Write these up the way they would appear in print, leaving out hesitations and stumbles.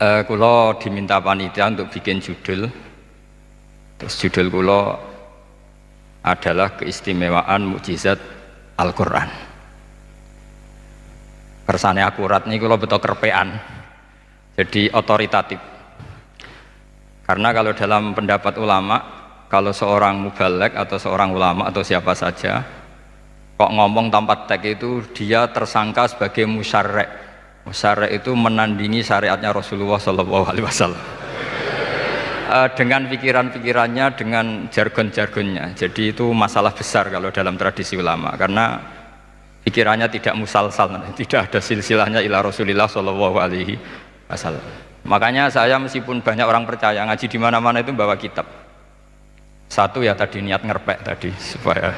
Kula diminta panitia untuk bikin judul. Terus judul kula adalah keistimewaan mukjizat Al-Quran. Kersane akurat nih kula betul kerpean, jadi otoritatif. Karena kalau dalam pendapat ulama, kalau seorang mubalek atau seorang ulama atau siapa saja kok ngomong tanpa teks itu dia tersangka sebagai musyarrek. Musyarrek itu menandingi syariatnya Rasulullah SAW. Dengan pikiran-pikirannya, dengan jargon-jargonnya. Jadi itu masalah besar kalau dalam tradisi ulama, karena pikirannya tidak musalsal, tidak ada silsilahnya ila Rasulillah SAW. Makanya saya meskipun banyak orang percaya ngaji di mana-mana itu bawa kitab. Satu ya tadi niat ngerpek tadi supaya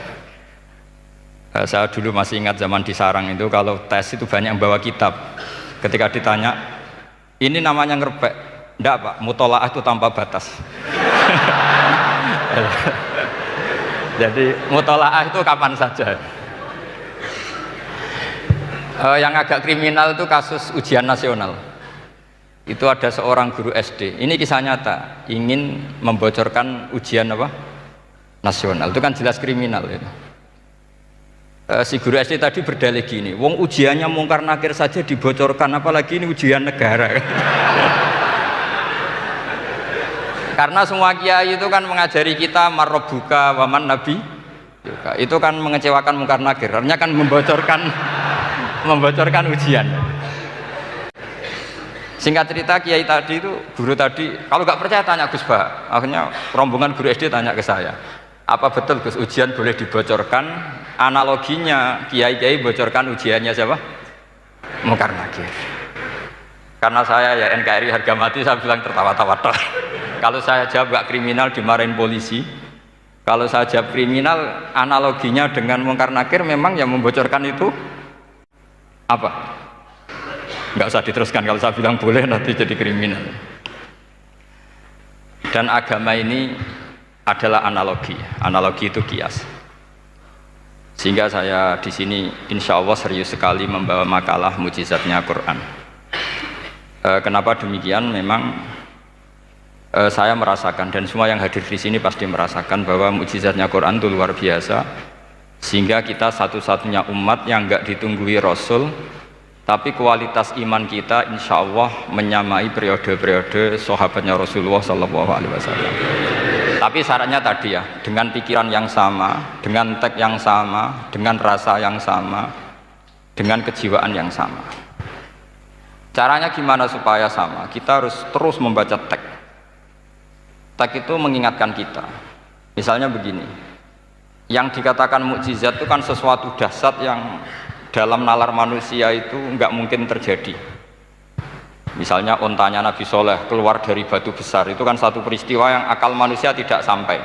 saya dulu masih ingat zaman di Sarang itu kalau tes itu banyak yang bawa kitab. Ketika ditanya, ini namanya ngerpek? Enggak Pak, mutolaah itu tanpa batas. Jadi mutolaah itu kapan saja. Yang agak kriminal itu kasus ujian nasional. Itu ada seorang guru SD. Ini kisah nyata, ingin membocorkan ujian apa? Nasional. Itu kan jelas kriminal itu. Si guru SD tadi berdalih gini, wong ujiannya mungkar nakir saja dibocorkan, apalagi ini ujian negara. Karena semua kiai itu kan mengajari kita marrobuka waman nabi, itu kan mengecewakan mungkar nakir, artinya kan membocorkan ujian. Singkat cerita, kiai tadi itu, guru tadi, kalau nggak percaya tanya Gus Bah. Akhirnya rombongan guru SD tanya ke saya, apa betul Gus ujian boleh dibocorkan? Analoginya kiai-kiai bocorkan ujiannya siapa? Mungkar nakir. Karena saya ya NKRI harga mati, saya bilang tertawa-tawa. Kalau saya jawab gak kriminal dimarahin polisi. Kalau saya jawab kriminal, analoginya dengan mungkar nakir memang yang membocorkan itu apa? Nggak usah diteruskan, kalau saya bilang boleh nanti jadi kriminal. Dan agama ini adalah analogi. Analogi itu kias. Sehingga saya di sini insya Allah serius sekali membawa makalah mukjizatnya Quran. Kenapa demikian? Memang saya merasakan dan semua yang hadir di sini pasti merasakan bahwa mukjizatnya Quran itu luar biasa. Sehingga kita satu-satunya umat yang nggak ditunggui Rasul, tapi kualitas iman kita insya Allah menyamai periode-periode sahabatnya Rasulullah SAW. Tapi syaratnya tadi ya, dengan pikiran yang sama, dengan teks yang sama, dengan rasa yang sama, dengan kejiwaan yang sama. Caranya gimana supaya sama? Kita harus terus membaca teks. Teks itu mengingatkan kita. Misalnya begini, yang dikatakan mukjizat itu kan sesuatu dahsyat yang dalam nalar manusia itu nggak mungkin terjadi. Misalnya ontanya Nabi Soleh keluar dari batu besar, itu kan satu peristiwa yang akal manusia tidak sampai.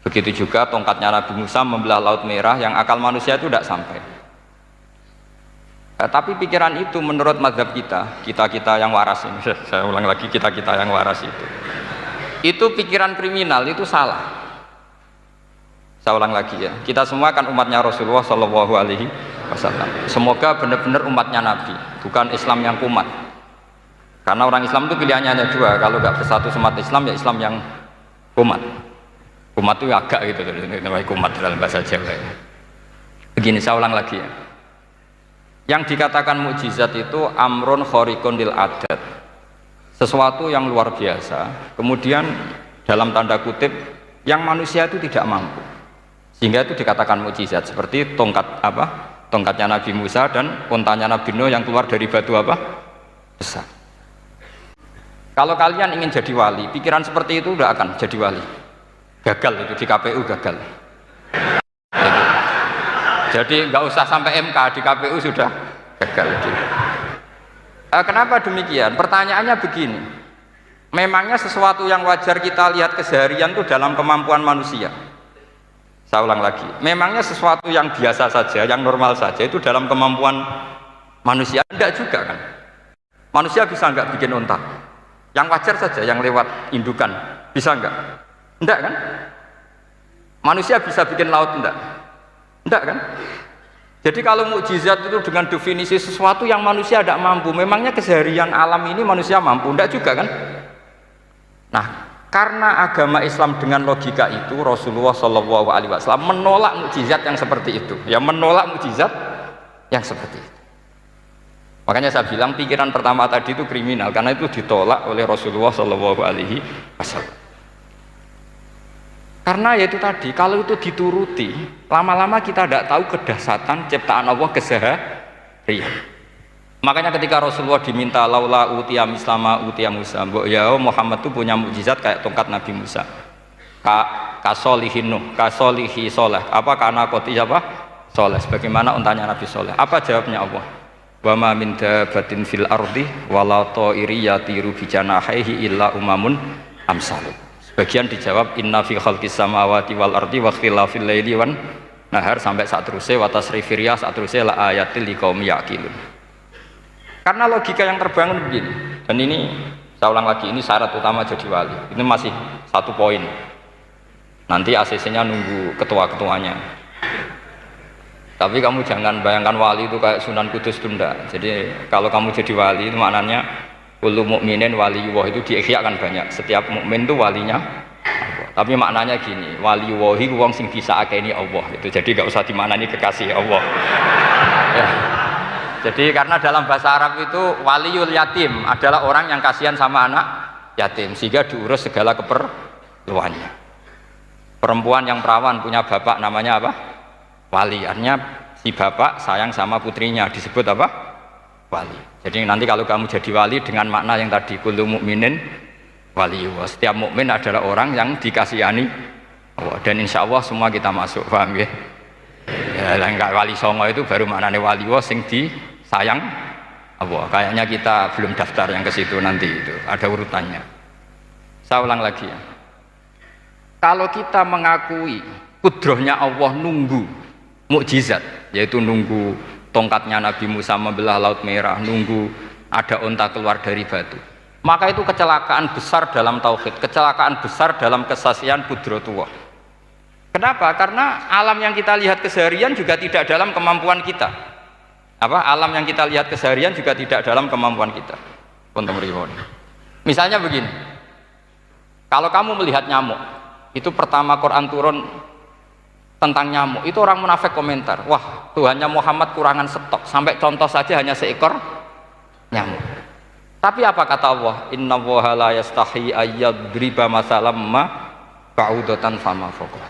Begitu juga tongkatnya Nabi Musa membelah Laut Merah, yang akal manusia itu tidak sampai. Tapi pikiran itu menurut mazhab kita yang waras ini, saya ulang lagi, kita yang waras itu pikiran kriminal, itu salah. Saya ulang lagi ya, kita semua kan umatnya Rasulullah SAW. Semoga benar-benar umatnya Nabi, bukan Islam yang kumat. Karena orang Islam itu pilihannya hanya dua, kalau nggak bersatu semat Islam ya Islam yang kumat. Kumat itu agak gitu, namanya kumat dalam bahasa Jawa. Begini, saya ulang lagi ya. Yang dikatakan mukjizat itu amrun khariqun lil adat, sesuatu yang luar biasa, kemudian dalam tanda kutip yang manusia itu tidak mampu, sehingga itu dikatakan mukjizat. Seperti tongkatnya Nabi Musa dan untanya Nabi Nuh yang keluar dari batu apa? Besar. Kalau kalian ingin jadi wali, pikiran seperti itu udah akan jadi wali. Gagal itu di KPU gagal. Jadi nggak usah sampai MK, di KPU sudah gagal. Kenapa demikian? Pertanyaannya begini. Memangnya sesuatu yang wajar kita lihat keseharian itu dalam kemampuan manusia? Saya ulang lagi, memangnya sesuatu yang biasa saja, yang normal saja itu dalam kemampuan manusia? Enggak juga kan? Manusia bisa enggak bikin unta? Yang wajar saja, yang lewat indukan, bisa enggak? Enggak kan? Manusia bisa bikin laut enggak? Enggak kan? Jadi kalau mukjizat itu dengan definisi sesuatu yang manusia tidak mampu, memangnya keseharian alam ini manusia mampu? Tidak juga kan? Nah, karena agama Islam dengan logika itu, Rasulullah SAW menolak mukjizat yang seperti itu. Ya, menolak mukjizat yang seperti itu. Makanya saya bilang pikiran pertama tadi itu kriminal, karena itu ditolak oleh Rasulullah SAW. Karena ya itu tadi, kalau itu dituruti, lama-lama kita tidak tahu kedahsyatan ciptaan Allah keseharian. Makanya ketika Rasulullah diminta laula utiya mislama utiya Musa, ya Muhammad itu punya mukjizat kayak tongkat Nabi Musa. Kasolihin Nuh, kasolihi soleh. Apa karena koti apa? Soleh. Sebagaimana untanya Nabi Soleh. Apa jawabnya Allah? Wa ma min dabatin fil ardi wala ta'iri yatiru bi janahihi illa umamun amsalukum. Bagian dijawab inna fi khalqis samawati wal ardi wa ikhtilafil laili wan nahar sampai saat terusnya wa tasrifir riyah saat terusnya la ayatil liqaumi yaqilun. Karena logika yang terbangun begini. Dan ini saya ulang lagi, ini syarat utama jadi wali. Ini masih satu poin. Nanti ACC-nya nunggu ketua-ketuanya. Tapi kamu jangan bayangkan wali itu kayak Sunan Kudus tunda. Jadi kalau kamu jadi wali itu maknanya kullu mukminin waliyullah itu diikhyakan banyak. Setiap mukmin itu walinya Allah. Tapi maknanya gini, waliyullahi wong sing bisa akeni Allah itu. Jadi enggak usah dimaknani kekasih Allah. Ya. Jadi karena dalam bahasa Arab itu waliyul yatim adalah orang yang kasihan sama anak yatim sehingga diurus segala keperluannya. Perempuan yang perawan punya bapak namanya apa? Wali. Artinya si bapak sayang sama putrinya disebut apa? Wali. Jadi nanti kalau kamu jadi wali dengan makna yang tadi kullu mukminin waliyullah. Setiap mukmin adalah orang yang dikasihani Allah. Dan insya Allah semua kita masuk, paham ya? Ya, enggak wali songo itu baru maknanya waliyullah sing disayang Allah. Kayaknya kita belum daftar yang ke situ nanti itu. Ada urutannya. Saya ulang lagi ya. Kalau kita mengakui kudrohnya Allah nunggu mukjizat, yaitu nunggu tongkatnya Nabi Musa membelah Laut Merah, nunggu ada unta keluar dari batu, maka itu kecelakaan besar dalam tauhid, kecelakaan besar dalam kesaksian kudratullah. Kenapa? Karena alam yang kita lihat keseharian juga tidak dalam kemampuan kita. Alam yang kita lihat keseharian juga tidak dalam kemampuan kita. Misalnya begini, kalau kamu melihat nyamuk, itu pertama Quran turun tentang nyamuk, itu orang munafik komentar, wah Tuhannya Muhammad kurangan stok, sampai contoh saja hanya seekor nyamuk. Tapi apa kata Allah? Innallaha la yastahi ayyadriba masalam ma ba'udatan fama fawqa.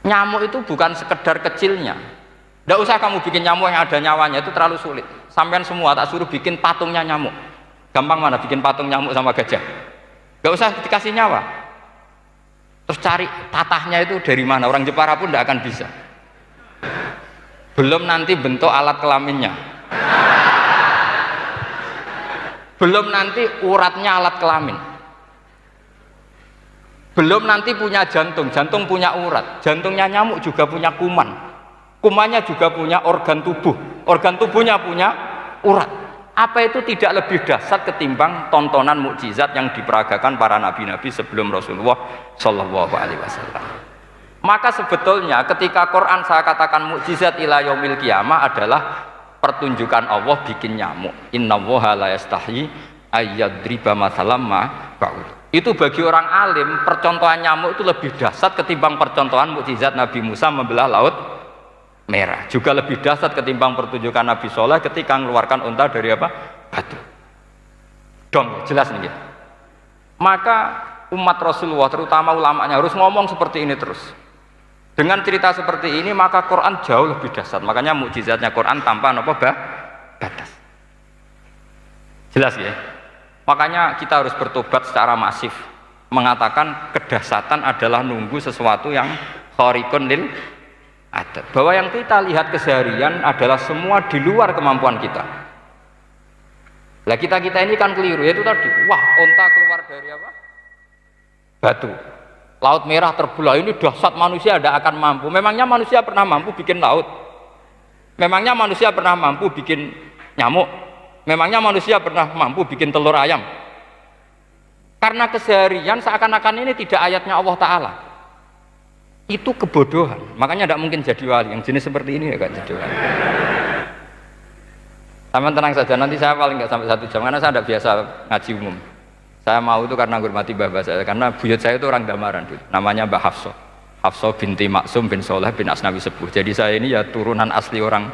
Nyamuk itu bukan sekedar kecilnya. Tidak usah kamu bikin nyamuk yang ada nyawanya, itu terlalu sulit. Sampean semua tak suruh bikin patungnya nyamuk. Gampang mana bikin patung nyamuk sama gajah? Gak usah dikasih nyawa. Terus cari tatahnya itu dari mana, orang Jepara pun tidak akan bisa. Belum nanti bentuk alat kelaminnya, belum nanti uratnya alat kelamin, belum nanti punya jantung, jantung punya urat, jantungnya nyamuk juga punya kuman, kumannya juga punya organ tubuh, organ tubuhnya punya urat. Apa itu tidak lebih dahsyat ketimbang tontonan mukjizat yang diperagakan para nabi-nabi sebelum Rasulullah Shallallahu Alaihi Wasallam? Maka sebetulnya ketika Quran saya katakan mukjizat ila yaumil qiyamah adalah pertunjukan Allah bikin nyamuk. Innallaha la yastahi ayyadriba mathalam ma ba'ud. Itu bagi orang alim percontohan nyamuk itu lebih dahsyat ketimbang percontohan mukjizat Nabi Musa membelah Laut Merah, juga lebih dahsyat ketimbang pertunjukan Nabi Soleh ketika mengeluarkan unta dari apa? Batu. Dong, jelas nih. Maka umat Rasulullah, terutama ulamanya harus ngomong seperti ini terus. Dengan cerita seperti ini, maka Quran jauh lebih dahsyat. Makanya mukjizatnya Quran tanpa apa? Batas. Jelas ya. Makanya kita harus bertobat secara masif, mengatakan kedahsyatan adalah nunggu sesuatu yang khariqun lil ada, bahwa yang kita lihat keseharian adalah semua di luar kemampuan kita. Lah kita ini kan keliru, yaitu tadi, wah unta keluar dari apa? Batu. Laut Merah terbelah, ini dahsyat, manusia tidak akan mampu. Memangnya manusia pernah mampu bikin laut? Memangnya manusia pernah mampu bikin nyamuk? Memangnya manusia pernah mampu bikin telur ayam? Karena keseharian seakan-akan ini tidak ayatnya Allah Ta'ala. itu kebodohan. Makanya tidak mungkin jadi wali. Yang jenis seperti ini ya gak jadi wali. Sama tenang saja, nanti saya paling nggak sampai 1 jam karena saya tidak biasa ngaji umum. Saya mau itu karena hormati mbah saya, karena buyut saya itu orang Damaran, namanya Mbah Hafsah. Hafsah binti Maksum bin Soleh bin Asnawi Sepuh. Jadi saya ini ya turunan asli orang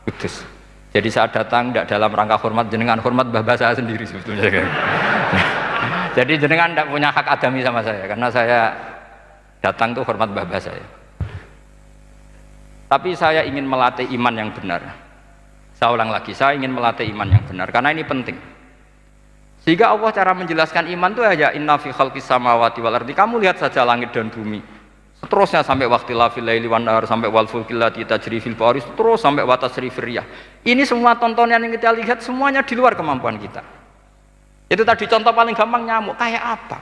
Kudus. Jadi saya datang tidak dalam rangka hormat jenengan, hormat mbah saya sendiri sebetulnya. Jadi jenengan tidak punya hak adami sama saya, karena saya datang tuh hormat mbah saya. Tapi saya ingin melatih iman yang benar. Saya ulang lagi, saya ingin melatih iman yang benar karena ini penting. Sehingga Allah cara menjelaskan iman itu aja inna fi khalqis samawati wal ardi. Kamu lihat saja langit dan bumi. Seterusnya sampai waqtilafil laili wan nahar, sampai wal fulkil lati tajri fil bahri, terus sampai wa tasrifir riyah. Ini semua tontonan yang kita lihat semuanya di luar kemampuan kita. Itu tadi contoh paling gampang, nyamuk. Kayak apa?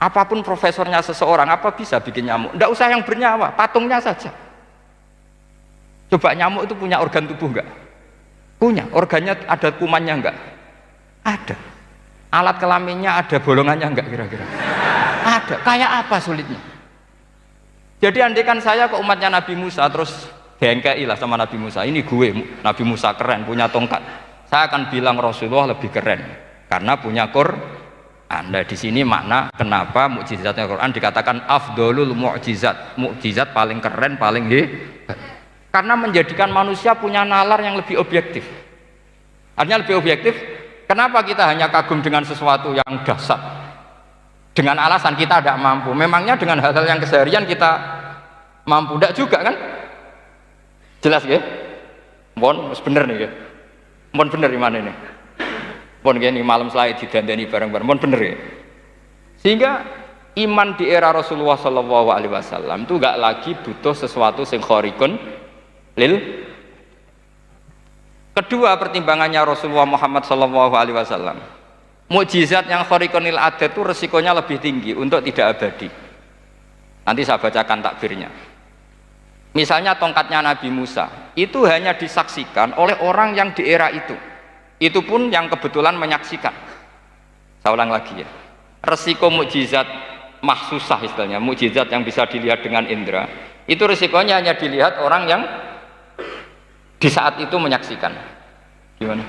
Apapun profesornya seseorang, apa bisa bikin nyamuk? Tidak usah yang bernyawa, patungnya saja. Coba nyamuk itu punya organ tubuh enggak? Punya. Organnya ada kumannya enggak? Ada. Alat kelaminnya ada bolongannya enggak kira-kira? Ada. Kayak apa sulitnya? Jadi andaikan saya ke umatnya Nabi Musa terus bengkai lah sama Nabi Musa, ini gue Nabi Musa keren punya tongkat, saya akan bilang Rasulullah lebih keren karena punya Quran. Nah di sini makna kenapa mukjizatnya Quran dikatakan afdolul mukjizat, mukjizat paling keren paling hebat. Karena menjadikan manusia punya nalar yang lebih objektif. Artinya lebih objektif, kenapa kita hanya kagum dengan sesuatu yang dahsyat? Dengan alasan kita tidak mampu. Memangnya dengan hal-hal yang keseharian kita mampu? Tidak juga kan? Jelas ya? Mohon bener nih ya? Mohon bener gimana ini? Mohon gini malam selai didandani bareng-bareng. Mohon bener ya? Sehingga iman di era Rasulullah SAW itu gak lagi butuh sesuatu yang khariqun lil. Kedua pertimbangannya Rasulullah Muhammad SAW, mukjizat yang khariqun lil adat itu resikonya lebih tinggi untuk tidak abadi. Nanti saya bacakan takbirnya. Misalnya tongkatnya Nabi Musa itu hanya disaksikan oleh orang yang di era itu pun yang kebetulan menyaksikan. Saya ulang lagi ya, resiko mukjizat mahsusah istilahnya, mukjizat yang bisa dilihat dengan indera, itu resikonya hanya dilihat orang yang di saat itu menyaksikan. Gimana?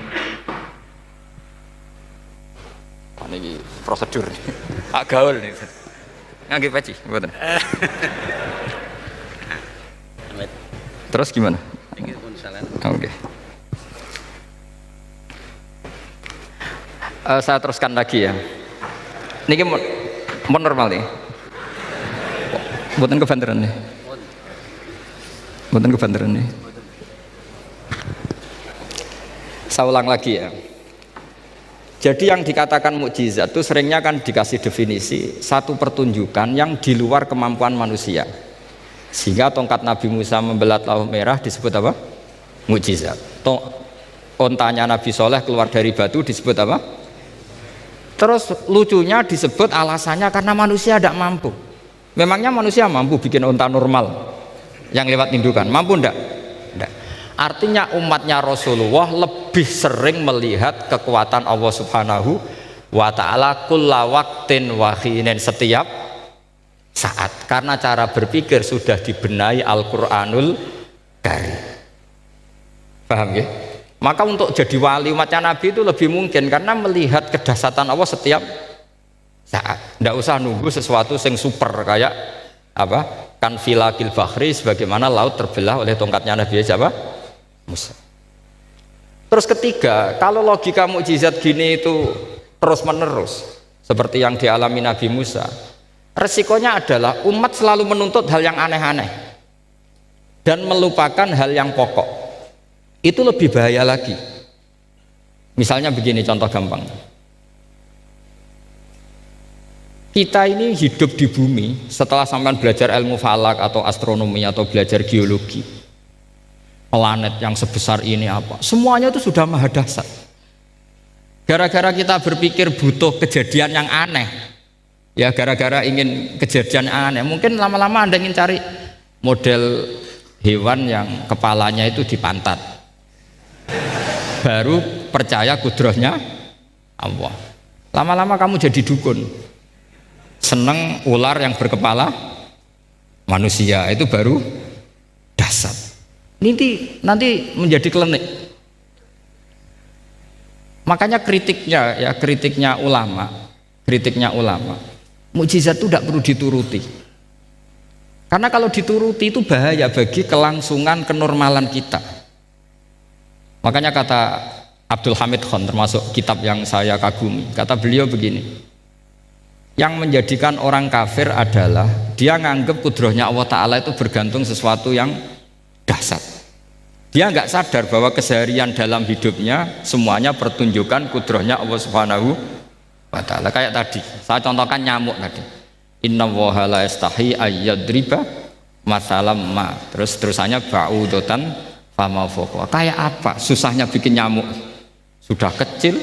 Ini prosedur agak gaul nih. Nggih peci, mboten. Terus gimana? Oke. Saya teruskan lagi ya. Niki mau normal nih. Mboten kebanteran nih. Mboten kebanteran nih. Saya ulang lagi ya. Jadi yang dikatakan mukjizat itu seringnya kan dikasih definisi satu pertunjukan yang di luar kemampuan manusia. Sehingga tongkat Nabi Musa membelat laut merah disebut apa? Mukjizat. Ontanya Nabi Soleh keluar dari batu disebut apa? Terus lucunya disebut alasannya karena manusia tidak mampu. Memangnya manusia mampu bikin onta normal yang lewat indukan? Mampu enggak? Enggak. Artinya umatnya Rasulullah lebih sering melihat kekuatan Allah Subhanahu wa ta'ala kulla waqtin wa khinin, setiap saat, karena cara berpikir sudah dibenahi Al-Qur'anul Karim. Paham ya? Maka untuk jadi wali umatnya Nabi itu lebih mungkin karena melihat kedahsyatan Allah setiap saat. Tidak usah nunggu sesuatu yang super kayak apa? Kan filakil bahri, sebagaimana laut terbelah oleh tongkatnya Nabi siapa? Musa. Terus ketiga, kalau logika mukjizat gini itu terus menerus seperti yang dialami Nabi Musa, resikonya adalah umat selalu menuntut hal yang aneh-aneh dan melupakan hal yang pokok. Itu lebih bahaya lagi. Misalnya begini contoh gampang, kita ini hidup di bumi setelah sampean belajar ilmu falak atau astronomi atau belajar geologi, planet yang sebesar ini apa, semuanya itu sudah maha dahsyat. Gara-gara kita berpikir butuh kejadian yang aneh, ya gara-gara ingin kejadian yang aneh, mungkin lama-lama Anda ingin cari model hewan yang kepalanya itu di pantat, baru percaya kudrahnya Allah. Lama-lama kamu jadi dukun, seneng ular yang berkepala manusia itu baru dasar. Nanti menjadi klinik. Makanya kritiknya ulama, mukjizat itu tidak perlu dituruti. Karena kalau dituruti itu bahaya bagi kelangsungan kenormalan kita. Makanya kata Abdul Hamid Khan, termasuk kitab yang saya kagumi, kata beliau begini, yang menjadikan orang kafir adalah dia nganggep kudrohnya Allah Ta'ala itu bergantung sesuatu yang dahsyat. Dia nggak sadar bahwa keseharian dalam hidupnya semuanya pertunjukan kudrohnya Allah Subhanahu wa Ta'ala. Kayak tadi saya contohkan nyamuk tadi, inna woha la yastahi ayyadriba masalam ma, terusannya ba'udotan fama foko. Kayak apa susahnya bikin nyamuk? Sudah kecil,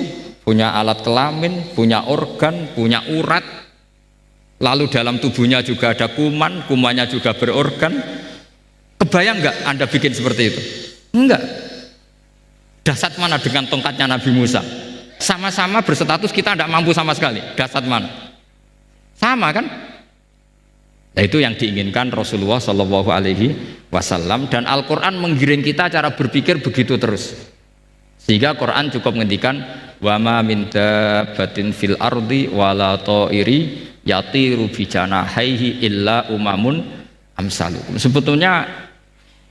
punya alat kelamin, punya organ, punya urat, lalu dalam tubuhnya juga ada kuman, kumannya juga berorgan. Kebayang nggak Anda bikin seperti itu? Enggak. Dahsyat mana dengan tongkatnya Nabi Musa? Sama-sama berstatus kita tidak mampu sama sekali. Dahsyat mana? Sama kan? Nah, itu yang diinginkan Rasulullah Shallallahu Alaihi Wasallam, dan Al-Quran menggiring kita cara berpikir begitu terus, sehingga Quran cukup menghentikan wa ma min dabbatin fil ardi wala ta'iri yatiru bi janahaihi illa umamun amsalukum. Sebetulnya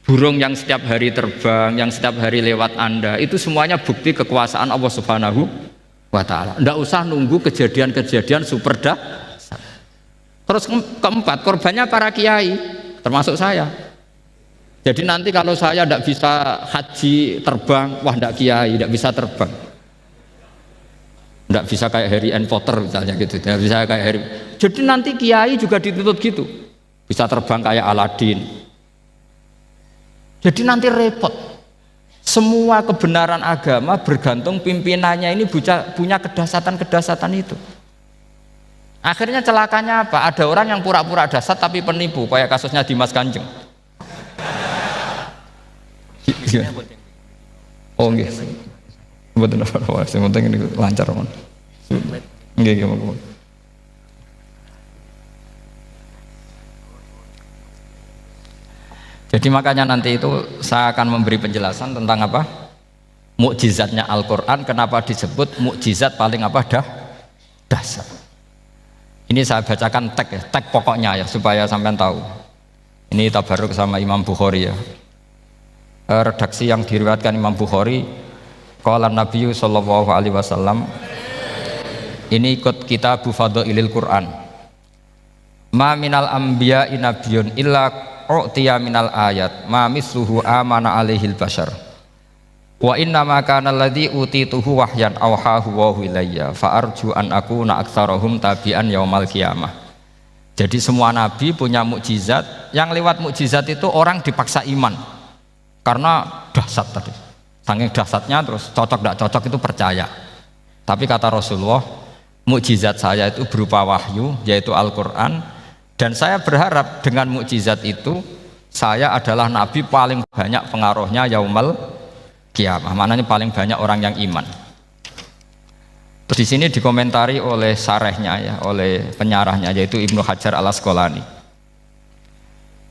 burung yang setiap hari terbang, yang setiap hari lewat Anda, itu semuanya bukti kekuasaan Allah Subhanahu wa Ta'ala. Tidak usah nunggu kejadian-kejadian super dahsyat. Terus keempat, korbannya para kiai, termasuk saya. Jadi nanti kalau saya tidak bisa haji terbang, wah tidak kiai, tidak bisa terbang. Tidak bisa kayak Harry and Potter misalnya gitu, tidak bisa kayak Harry. Jadi nanti kiai juga dituntut gitu, bisa terbang kayak Aladin. Jadi nanti repot. Semua kebenaran agama bergantung pimpinannya ini punya kedahsyatan-kedahsyatan itu. Akhirnya celakanya apa? Ada orang yang pura-pura dahsyat tapi penipu, kayak kasusnya Dimas Kanjeng. Oh nggih. Mboten apa-apa, sing penting ini lancar mon. Nggih nggih. Jadi makanya nanti itu saya akan memberi penjelasan tentang apa? Mukjizatnya Al-Qur'an, kenapa disebut mukjizat paling apa dahsyat. Ini saya bacakan tag pokoknya ya supaya sampean tahu. Ini tabaruk sama Imam Bukhari ya. Redaksi yang diriwayatkan Imam Bukhari, qala Nabi sallallahu alaihi wasallam, ini ikut kitab Fadhailil Quran. Ma minal anbiya'i nabiyyun illa u'tiya minal ayat ma misluhu amana alaihil bashar. Wa inna ma kana alladzi utituhu wahyan awhahu wa ilayya fa arju an akuna aktsarahum tabi'an yaumal qiyamah. Jadi semua nabi punya mukjizat, yang lewat mukjizat itu orang dipaksa iman karena dahsyat tadi. Saking dahsyatnya terus cocok tidak cocok itu percaya. Tapi kata Rasulullah, mukjizat saya itu berupa wahyu yaitu Al-Qur'an, dan saya berharap dengan mukjizat itu saya adalah nabi paling banyak pengaruhnya yaumal kiamah, maknanya paling banyak orang yang iman. Terus di sini dikomentari oleh sarehnya ya, oleh penyarahnya yaitu Ibnu Hajar Al-Asqalani.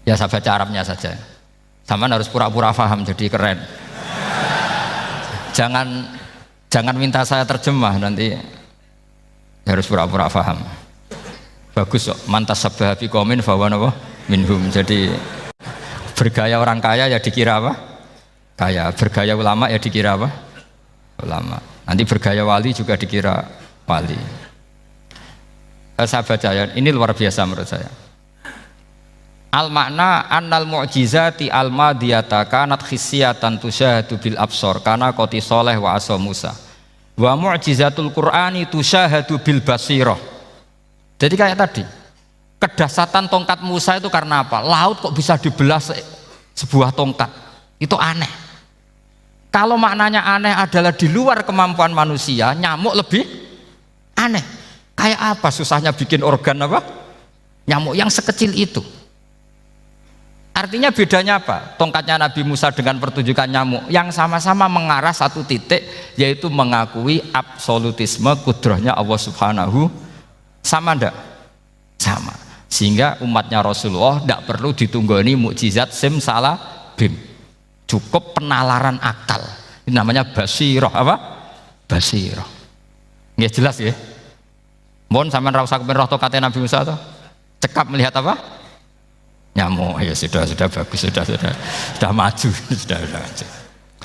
Ya saya baca Arabnya saja. Sama harus pura-pura paham jadi keren. Jangan minta saya terjemah, nanti harus pura-pura paham. Bagus kok, mantas sabah bi qaumin fa huwa minhum. Jadi bergaya orang kaya ya dikira apa? Kaya, bergaya ulama ya dikira apa? Ulama. Nanti bergaya wali juga dikira wali. Saya baca ya, ini luar biasa menurut saya. Al makna annal mu'jizati al madiyata kanat khissiyatan tusyahadu bil absor kana qoti soleh wa asa Musa. Wa mu'jizatul Qur'ani tusyahadu bil basirah. Jadi kayak tadi, kedahsyatan tongkat Musa itu karena apa? Laut kok bisa dibelah sebuah tongkat? Itu aneh. Kalau maknanya aneh adalah di luar kemampuan manusia, nyamuk lebih aneh. Kayak apa susahnya bikin organ apa? Nyamuk yang sekecil itu. Artinya bedanya apa? Tongkatnya Nabi Musa dengan pertunjukan nyamuk yang sama-sama mengarah satu titik, yaitu mengakui absolutisme kudrahnya Allah Subhanahu. Sama ndak? Sama. Sehingga umatnya Rasulullah tidak perlu ditunggoni mukjizat simsalabim, cukup penalaran akal. Ini namanya basirah. Apa? Basirah. Nggih jelas ya. Mohon sampean ra usah kepen roh tokate Nabi Musa to. Cekap melihat apa? Nyamuk. Ya sudah bagus, sudah maju,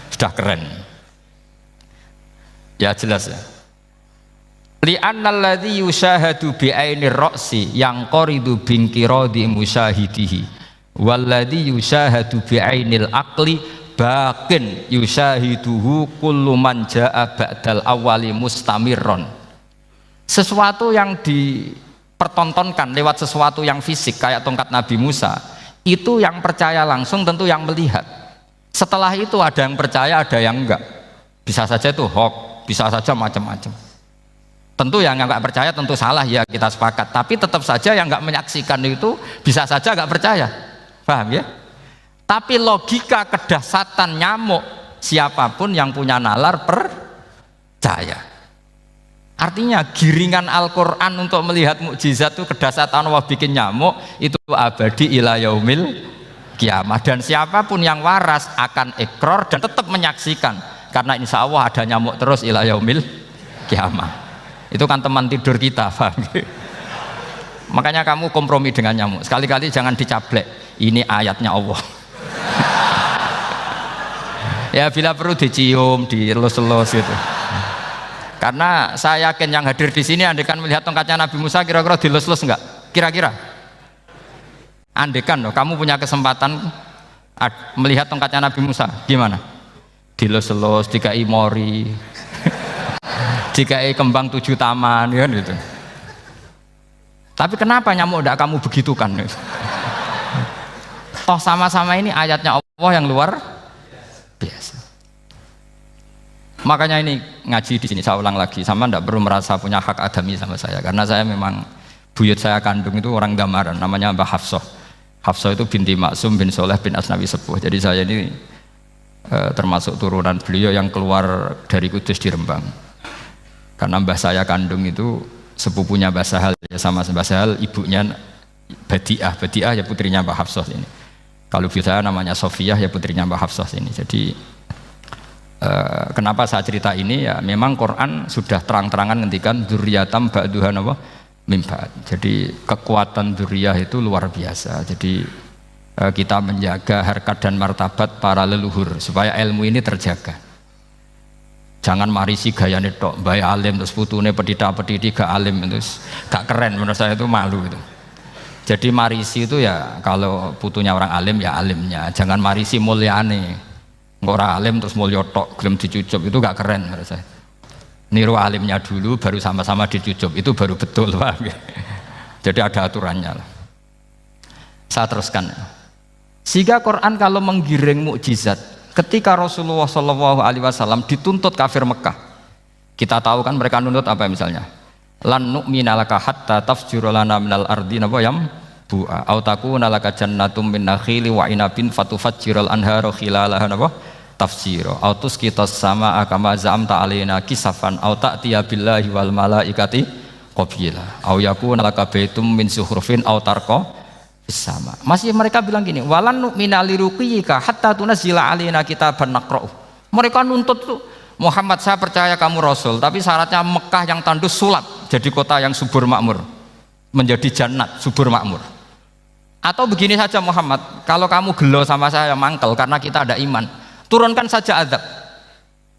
sudah keren. Ya jelas ya. Li'annal ladzi yusyahadu bi ainir ra'si yang qaridu binqiradi musyahidihi walladzi yusyahadu bi ainil aqli baqin yusyahiduhu kullu man jaa ba'dal awali mustamirron. Sesuatu yang dipertontonkan lewat sesuatu yang fisik kayak tongkat Nabi Musa, itu yang percaya langsung tentu yang melihat. Setelah itu ada yang percaya, ada yang enggak. Bisa saja itu hoax, bisa saja macam-macam. Tentu yang nggak percaya tentu salah, ya kita sepakat. Tapi tetap saja yang nggak menyaksikan itu bisa saja nggak percaya, paham ya? Tapi logika kedahsyatan nyamuk, siapapun yang punya nalar percaya. Artinya giringan Al-Quran untuk melihat mukjizat itu kedahsyatan Allah bikin nyamuk itu abadi ila yaumil kiamah. Dan siapapun yang waras akan ikrar dan tetap menyaksikan, karena insya Allah ada nyamuk terus ila yaumil kiamah. Itu kan teman tidur kita, paham? Makanya kamu kompromi dengan nyamuk. Sekali-kali jangan dicaplek. Ini ayatnya Allah. Ya bila perlu dicium, dielus-elus gitu. Karena saya yakin yang hadir di sini andekan melihat tongkatnya Nabi Musa kira-kira dilus-elus enggak? Kira-kira? Andekan loh, kamu punya kesempatan melihat tongkatnya Nabi Musa, gimana? Dilus-elus, dikai mori. Jika kembang 7 taman kan gitu. Tapi kenapa nyamuk tidak kamu begitukan? Toh sama-sama ini ayatnya Allah yang luar biasa. Makanya ini ngaji di sini saya ulang lagi, sama tidak perlu merasa punya hak adami sama saya, karena saya memang buyut saya kandung itu orang Gamaran, namanya Mbah Hafsah. Hafsah itu binti Maksum bin Soleh bin Asnawi Sepuh. Jadi saya ini termasuk turunan beliau yang keluar dari Kudus di Rembang. Karena mbah saya kandung itu sepupunya Mbah Sahal, ya sama Mbah Sahal ibunya Badiah ya putrinya Mbah Hafsah ini. Kalau ibu saya namanya Sofiyah ya putrinya Mbah Hafsah ini. Jadi kenapa saya cerita ini, ya memang Quran sudah terang-terangan ngendikan dzurriyatam ba'duhan apa mim ba'd. Jadi kekuatan dzurriyah itu luar biasa. Jadi kita menjaga harkat dan martabat para leluhur supaya ilmu ini terjaga. Jangan marisi gayane tok, bae alim terus putune pedita-pediti gak alim, terus gak keren, menurut saya itu malu itu. Jadi marisi itu ya kalau putunya orang alim ya alimnya, jangan marisi mulyane. Ora alim terus mulya tok gelem dicucup, itu gak keren menurut saya. Niru alimnya dulu baru sama-sama dicucup, itu baru betul, Pak. Jadi ada aturannya lah. Saya teruskan. Sehingga Quran kalau menggiring mukjizat, ketika Rasulullah SAW dituntut kafir Mekah, kita tahu kan mereka nuntut apa misalnya? Lan nu'mina laka hatta tafjura lana minal ardi nabawayam bu'a au takuna laka jannatum min nakhili wa inabin fatufajjiral anhara khilalaha nabah tafsira au tusqitas sama kama za'amta alaina kisafan au ta'tiya billahi wal malaikati qabila au yakuna laka baitum min zuhrufin au tarqa sama. Masih mereka bilang gini, walan nu'mina liruqiyika hatta tunazzila alaina kitaban naqra'u. Mereka nuntut tuh, Muhammad saya percaya kamu Rasul, tapi syaratnya Mekah yang tandus sulap jadi kota yang subur makmur, menjadi jannat subur makmur. Atau begini saja Muhammad, kalau kamu gelo sama saya mangkel karena kita ada iman, turunkan saja azab.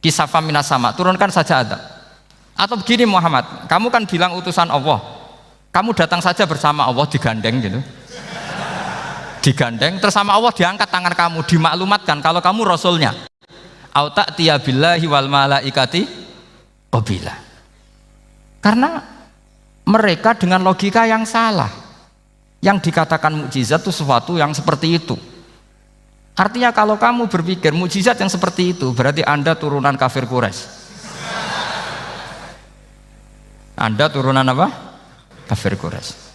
Kisafah minas sama, turunkan saja azab. Atau begini Muhammad, kamu kan bilang utusan Allah, kamu datang saja bersama Allah digandeng gitu. Digandeng terus sama Allah diangkat tangan kamu, dimaklumatkan kalau kamu rasulnya. Au ta'tiya billahi wal malaikati qabila. Karena mereka dengan logika yang salah. Yang dikatakan mukjizat itu sesuatu yang seperti itu. Artinya kalau kamu berpikir mukjizat yang seperti itu, berarti Anda turunan kafir Quraisy. Anda turunan apa? Kafir Quraisy.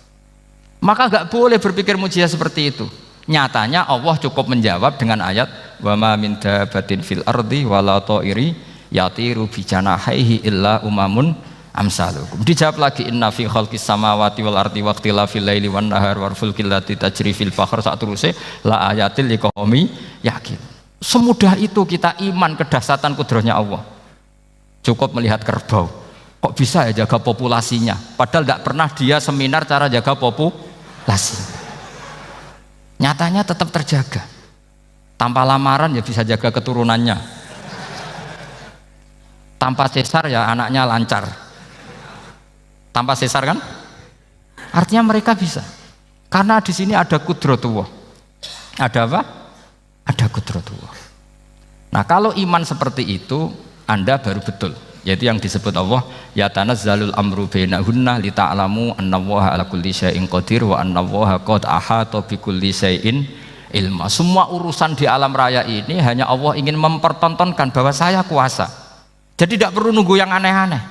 Maka nggak boleh berpikir mukjizat seperti itu. Nyatanya Allah cukup menjawab dengan ayat wa ma min dabatin fil ardi wala ta'iri yatiru bi janahihi illa umamun amsalukum. Dijawab lagi inna fi khalqis samawati wal ardi wa ikhtilafil laili wan nahar wal fulkil lati tajri fil bahr sak teruse la ayatil liqaumi yaqin. Semudah itu kita iman kedahsyatan kudrahnya Allah. Cukup melihat kerbau. Kok bisa ya jaga populasinya? Padahal tidak pernah dia seminar cara jaga populasi. Nyatanya tetap terjaga. Tanpa lamaran ya bisa jaga keturunannya. Tanpa sesar ya anaknya lancar. Tanpa sesar kan? Artinya mereka bisa. Karena di sini ada kudratullah. Ada apa? Ada kudratullah. Nah, kalau iman seperti itu, Anda baru betul. Yaitu yang disebut Allah, ya tanazzalul amru bainahunna lita'lamu annallaha ala kulli syai'in qadir wa annallaha qad ahata bi kulli syai'in ilma. Semua urusan di alam raya ini hanya Allah ingin mempertontonkan bahwa saya kuasa. Jadi tidak perlu nunggu yang aneh-aneh.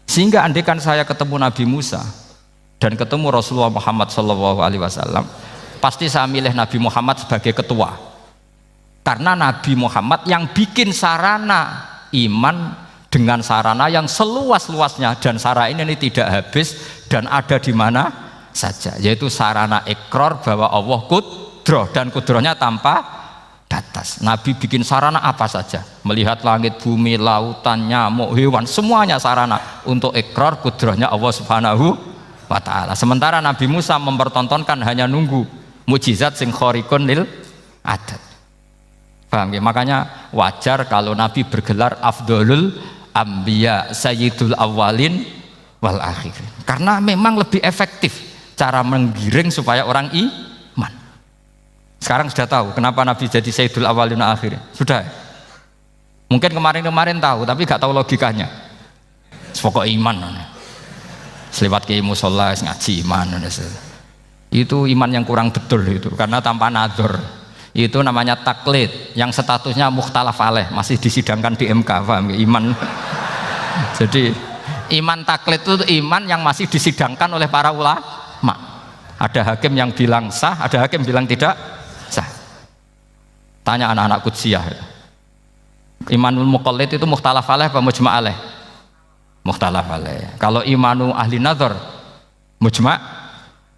Sehingga andaikan saya ketemu Nabi Musa dan ketemu Rasulullah Muhammad SAW, pasti saya milih Nabi Muhammad sebagai ketua. Karena Nabi Muhammad yang bikin sarana iman dengan sarana yang seluas-luasnya, dan sarana ini tidak habis dan ada di mana saja, yaitu sarana ikrar bahwa Allah kudrah dan kudrahnya tanpa batas. Nabi bikin sarana apa saja, melihat langit, bumi, lautan, nyamuk, hewan, semuanya sarana untuk ikrar kudrahnya Allah Subhanahu wa ta'ala. Sementara Nabi Musa mempertontonkan hanya nunggu mukjizat sing khariqun lil adat. Paham ya? Makanya wajar kalau Nabi bergelar afdolul anbiya sayyidul awalin wal akhirin, karena memang lebih efektif cara menggiring supaya orang iman. Sekarang sudah tahu kenapa Nabi jadi sayyidul awalin wal akhirin? Sudah. Mungkin kemarin-kemarin tahu tapi gak tahu logikanya. Pokok iman. Selewat ke musola ngaji iman. Itu iman yang kurang betul itu, karena tanpa nadzor. Itu namanya taklid yang statusnya mukhtalaf alaih, masih disidangkan di MK. Paham ya? Iman. Jadi iman taklid itu iman yang masih disidangkan oleh para ulama. Ada hakim yang bilang sah, ada hakim bilang tidak sah. Tanya anak-anak Qudsiyah. Imanul muqallid itu mukhtalaf alaih apa mujma' alaih? Mukhtalaf alaih. Kalau imanu ahli nazar mujma'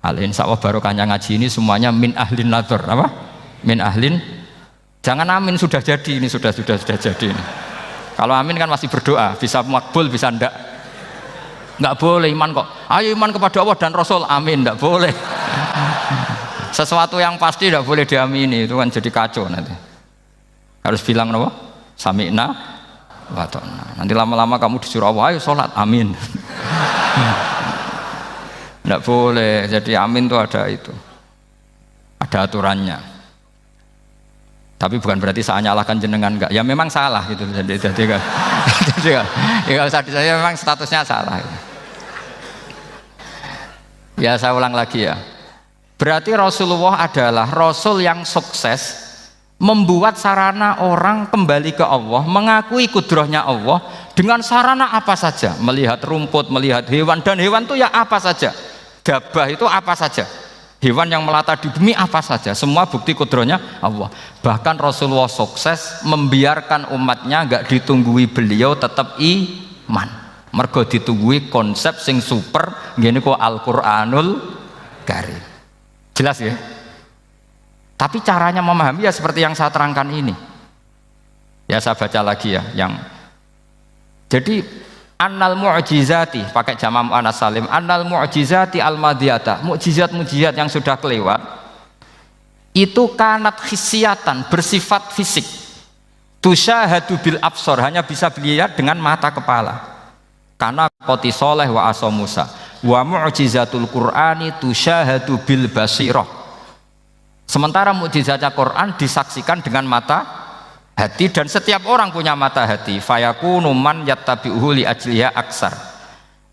alaih. Insyaallah barokahnya ngaji ini semuanya min ahli nazar. Apa? Min ahlin, jangan amin sudah jadi, ini sudah jadi ini. Kalau amin kan masih berdoa, bisa makbul bisa ndak. Nggak boleh iman kok. Ayo iman kepada Allah dan Rasul, amin, ndak boleh. Sesuatu yang pasti ndak boleh diamini, itu kan jadi kacau nanti. Harus bilang apa? Sami'na wa ta'na. Nanti lama-lama kamu disuruh Allah, ayo sholat, amin. Ndak boleh. Jadi amin itu ada itu. Ada aturannya. Tapi bukan berarti saya nyalahkan jenengan, enggak. Ya memang salah gitu. Jadi kan. Ya kalau saya memang statusnya salah. Ya saya ulang lagi ya. Berarti Rasulullah adalah Rasul yang sukses membuat sarana orang kembali ke Allah, mengakui kudrahnya Allah dengan sarana apa saja. Melihat rumput, melihat hewan, dan hewan itu ya apa saja. Gabah itu apa saja. Hewan yang melata di bumi apa saja, semua bukti kudrahnya Allah. Bahkan Rasulullah sukses membiarkan umatnya nggak ditunggui beliau tetap iman. Mergo ditunggui konsep sing super, gini kok Al-Qur'anul Karim. Jelas ya? Tapi caranya memahami ya seperti yang saya terangkan ini. Ya saya baca lagi ya, yang jadi annal mu'jizati, pakai jama' mu'annas salim, annal mu'jizati al-madiyata, mukjizat-mukjizat yang sudah kelewat itu kanat khisiatan, bersifat fisik, tusyahadu bil absor, hanya bisa dilihat dengan mata kepala, karena qoti soleh wa asa Musa, wa mu'jizatul Qur'ani tusyahadu bil basirah. Sementara mukjizatnya Quran disaksikan dengan mata hati, dan setiap orang punya mata hati. Fayakunu man yattabi'uhu li ajliha aksar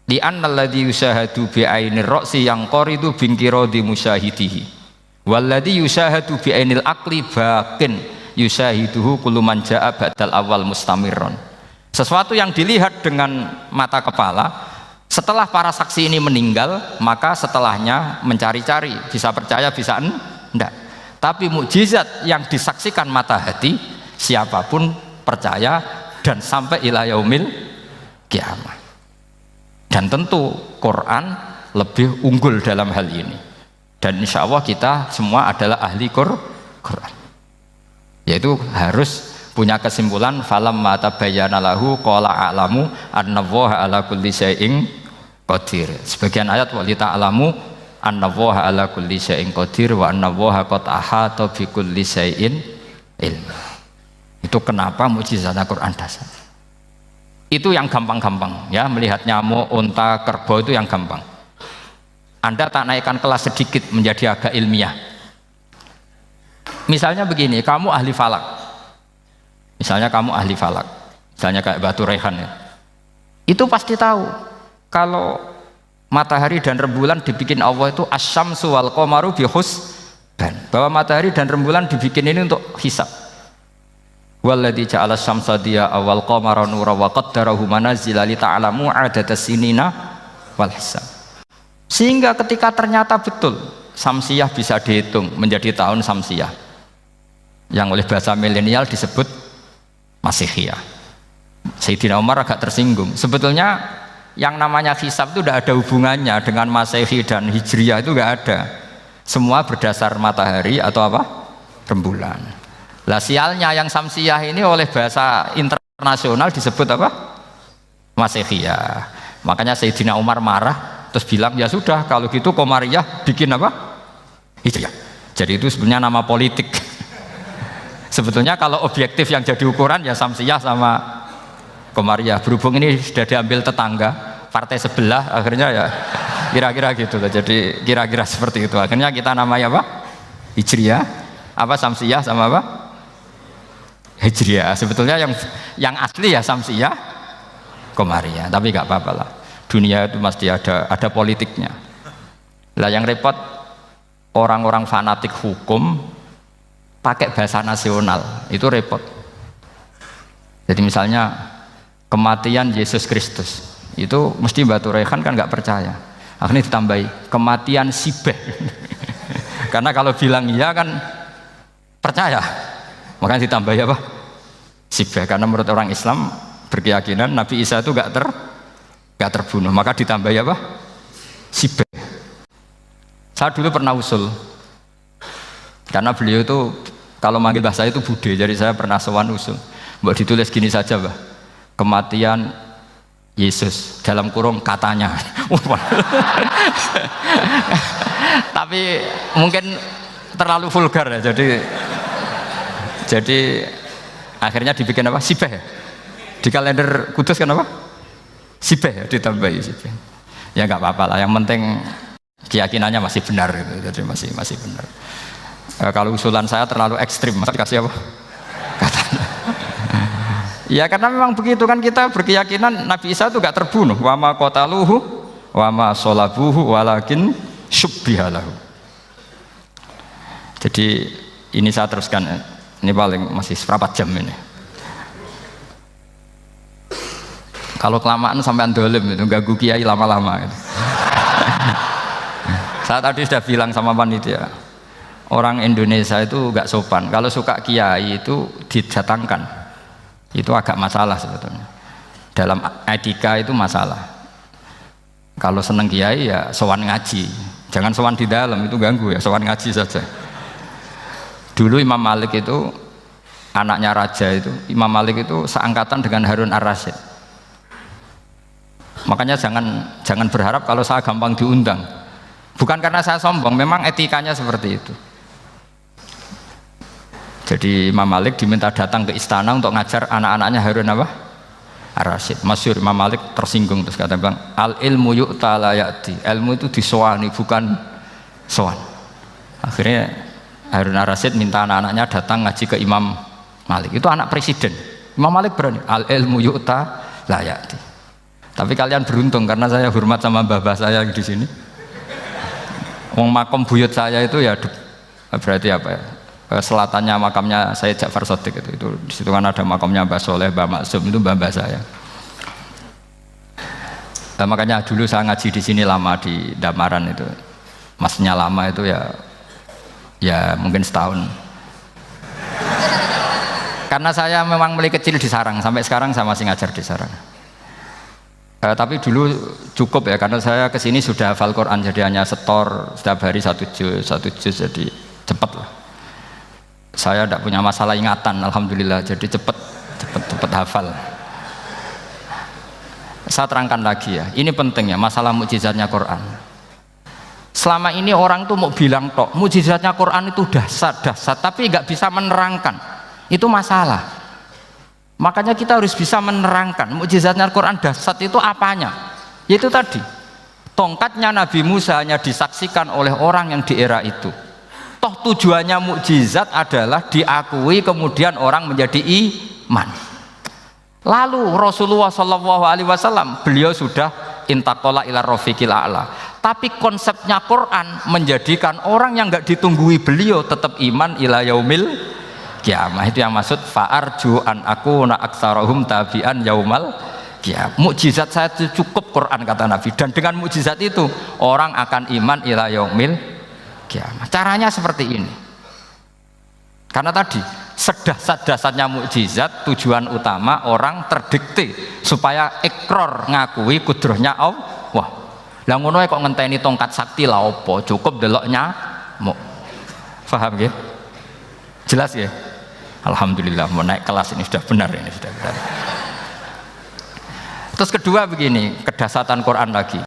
li annal ladzi yusyahadu bi ainir ra'si yang qaridu bingkiradi musyahidihi walladzi yusyahadu bi ainil aqli baqin yusyahiduhu kullu man jaa ba'dal awal mustamirron. Sesuatu yang dilihat dengan mata kepala, setelah para saksi ini meninggal, maka setelahnya mencari-cari, bisa percaya bisa enggak. Tapi mukjizat yang disaksikan mata hati, siapapun percaya dan sampai ila yaumil kiamat. Dan tentu Quran lebih unggul dalam hal ini. Dan insya Allah kita semua adalah ahli Quran. Yaitu harus punya kesimpulan falam mata bayana lahu qala a'lamu annallaha ala kulli syai'in qadir. Sebagian ayat walita alamu annallaha ala kulli syai'in qadir wa annallaha qad ahata bi kulli syai'in ilma. Itu kenapa mukjizat Al-Qur'an dasar. Itu yang gampang-gampang ya, melihat nyamuk, unta, kerbau itu yang gampang. Anda tak naikkan kelas sedikit menjadi agak ilmiah. Misalnya begini, kamu ahli falak. Misalnya kamu ahli falak. Misalnya kayak Batu Rehan ya. Itu pasti tahu kalau matahari dan rembulan dibikin Allah itu asyamsu wal qamaru bihusban. Bahwa matahari dan rembulan dibikin ini untuk hisab. Walladzi ja'ala syamsa diya'a wal qamara nura wa qaddarahu manazila li ta'lamu 'adadas sinina wal hisab. Sehingga ketika ternyata betul samsiah bisa dihitung menjadi tahun samsiah yang oleh bahasa milenial disebut Masihiyah. Sayyidina Umar agak tersinggung. Sebetulnya yang namanya hisab itu tidak ada hubungannya dengan Masehi dan Hijriah, itu tidak ada. Semua berdasar matahari atau apa? Rembulan. Lah sialnya yang samsiah ini oleh bahasa internasional disebut apa? Masihiyah. Makanya Sayyidina Umar marah terus bilang ya sudah kalau gitu Qamariyah bikin apa? Hijriah. Jadi itu sebenarnya nama politik. Sebetulnya kalau objektif yang jadi ukuran ya samsiah sama Qamariyah. Berhubung ini sudah diambil tetangga partai sebelah, akhirnya ya kira-kira gitu loh. Jadi kira-kira seperti itu. Akhirnya kita namanya apa? Hijriah, apa samsiah sama apa? Hijriah. Sebetulnya yang asli ya samsiah, Qamariyah. Tapi nggak apa-apa lah. Dunia itu mesti ada politiknya. Lah yang repot orang-orang fanatik hukum pakai bahasa nasional itu repot. Jadi misalnya kematian Yesus Kristus itu mesti Batu Rehan kan nggak percaya. Akhirnya ditambahi kematian Sibeh. Karena kalau bilang iya kan percaya. Makanya ditambahi apa? Sibeh. Karena menurut orang Islam berkeyakinan Nabi Isa itu nggak terbunuh. Maka ditambahi apa? Sibeh. Saya dulu pernah usul. Karena beliau itu kalau manggil bahasa itu bude, jadi saya pernah sowan usul. Mbak ditulis gini saja, Mbak. Kematian Yesus dalam kurung katanya. Tapi mungkin terlalu vulgar ya. Jadi akhirnya dibikin apa? Sibeh. Di kalender Kudus kan apa? Sibeh ya, ditambahi Sibeh. Ya nggak apa-apa lah. Yang penting keyakinannya masih benar gitu. Jadi masih benar. Kalau usulan saya terlalu ekstrim, masa dikasih apa? Katanya. Ya karena memang begitu kan, kita berkeyakinan Nabi Isa itu gak terbunuh. Wa ma qataluhu wa ma sholabuhu walakin syubbihalahu. Jadi ini saya teruskan. Ini paling masih seperempat jam ini. Kalau kelamaan sampai dolim itu ganggu kiai lama-lama gitu. Saya tadi sudah bilang sama panitia, orang Indonesia itu gak sopan. Kalau suka kiai itu didatangkan. Itu agak masalah sebetulnya. Dalam etika itu masalah. Kalau seneng kiai ya sowan ngaji. Jangan sowan di dalam, itu ganggu ya, sowan ngaji saja. Dulu Imam Malik itu anaknya raja itu, Imam Malik itu seangkatan dengan Harun Ar-Rasyid. Makanya jangan berharap kalau saya gampang diundang. Bukan karena saya sombong, memang etikanya seperti itu. Jadi Imam Malik diminta datang ke istana untuk ngajar anak-anaknya Harun apa? Ar-Rasyid. Masyhur Imam Malik tersinggung terus kata bilang, al ilmu yu'ta la ya'ti. Ilmu itu disowani bukan sowan. Akhirnya Harun Ar-Rasyid minta anak-anaknya datang ngaji ke Imam Malik. Itu anak presiden. Imam Malik berani, al ilmu yu'ta la ya'ti. Tapi kalian beruntung karena saya hormat sama mbah-mbah saya di sini. Wong makom buyut saya itu ya berarti apa ya? Selatannya makamnya saya Ja'far Shadiq itu di situ kan ada makamnya Mbah Soleh, Mbah Maksum, itu mbah-mbah saya. Nah, makanya dulu saya ngaji di sini lama di Damaran itu. Masnya lama itu ya mungkin setahun. Karena saya memang mulai kecil di sarang, sampai sekarang saya masih ngajar di sarang. Tapi dulu cukup ya, karena saya kesini sudah hafal Quran, jadi hanya setor setiap hari satu juz, jadi cepat lah. Saya tidak punya masalah ingatan, alhamdulillah, jadi cepat hafal. Saya terangkan lagi ya, ini penting ya, masalah mukjizatnya Quran. Selama ini orang tuh mau bilang tok, mukjizatnya Quran itu dahsyat, tapi nggak bisa menerangkan, itu masalah. Makanya kita harus bisa menerangkan mukjizatnya Al-Quran dahsyat itu apanya. Yaitu tadi, tongkatnya Nabi Musa hanya disaksikan oleh orang yang di era itu. Toh tujuannya mukjizat adalah diakui kemudian orang menjadi iman. Lalu Rasulullah SAW beliau sudah intaqala ila rafiqil a'la. Tapi konsepnya Quran menjadikan orang yang nggak ditunggui beliau tetap iman ila yaumil kiamah. Itu yang maksud fa'arju an aku na aktsarahum tabi'an yaumal kiamah. Mukjizat saya itu cukup Quran kata Nabi, dan dengan mukjizat itu orang akan iman ila yaumil kiamah. Caranya seperti ini. Karena tadi sedahsyat-dahsyatnya mukjizat tujuan utama orang terdikte supaya ikrar ngakui kudrohnya Allah. Lah ngono kok ngenteni tongkat sakti lah opo, cukup deloknya mau. Paham ya? Jelas ya? Alhamdulillah, mau naik kelas ini sudah benar, ini sudah benar. Terus kedua begini, kedahsyatan Quran lagi.